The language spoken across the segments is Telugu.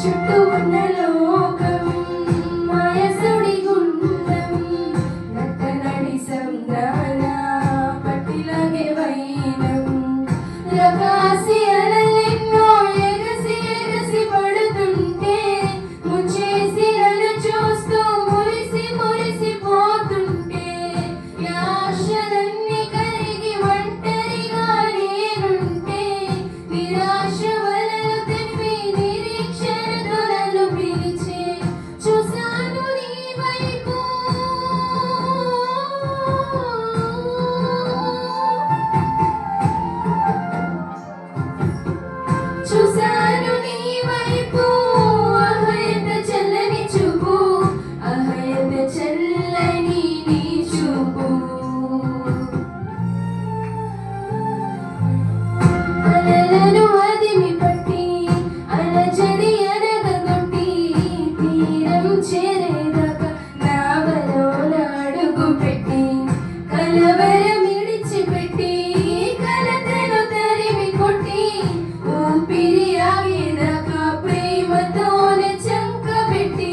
చుట్టూ ఉన్న లోకం మాయసుడి గుండం నక్కనడి సంద్రాన పట్టిలాగే వైనం రకాసి అలలెన్నో ఎగసి ఎగసి పడుతుంటే ముంచేసి నన్ను చూస్తూ మురిసి మురిసిపోతుంటే ఆశలన్నీ కరిగి ఒంటరిగా నేనుంటే నిరాశ వలలు తనివి నిరీక్షణతో నన్ను పిలిచే చూశాను నీ వైపు చూశాను నీ వైపు అహయత చల్లని చూపు అహయత చల్లని నీ చూపు అలలను అదిమి పట్టి అలజడి అనగొట్టి తీరం చేరేదాకా నావలోన అడుగు పెట్టి కలవరం విడిచిపెట్టి కలతను తరిమి కొట్టి ఊపిరి ఆగేదాకా ప్రేమతోనే చంకబెట్టి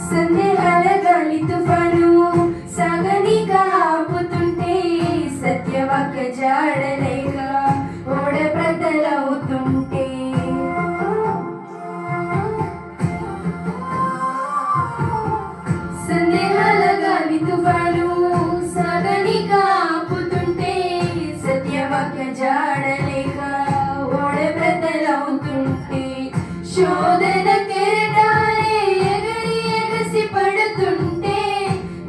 సందేహాల గాలి తుఫాను సాగనిగా ఆపుతుంటే సత్యవాక జాడలేక ఓడ ప్రతలవుతుంటే సందేహాల గాలి తుఫాను సాగనిగా ఆపుతుంటే సత్యవాక జాడలేక ఓడ ప్రతలవుతుంటే శోధన కెరటాలే ఎగరి ఎగసి పడుతుంటే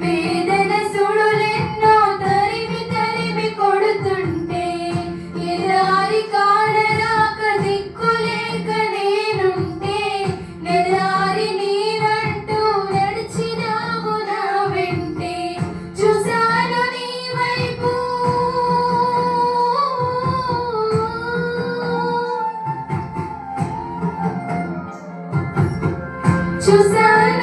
వేదన సుడులెన్నో తరిమి తరిమి కొడుతుంటే ఎదారి కాడరాక దిక్కులేక నేనుంటే నెదారి నీవంటూ నడిచినావు నా వెంటే చూశాను నీ వైపు చూశాను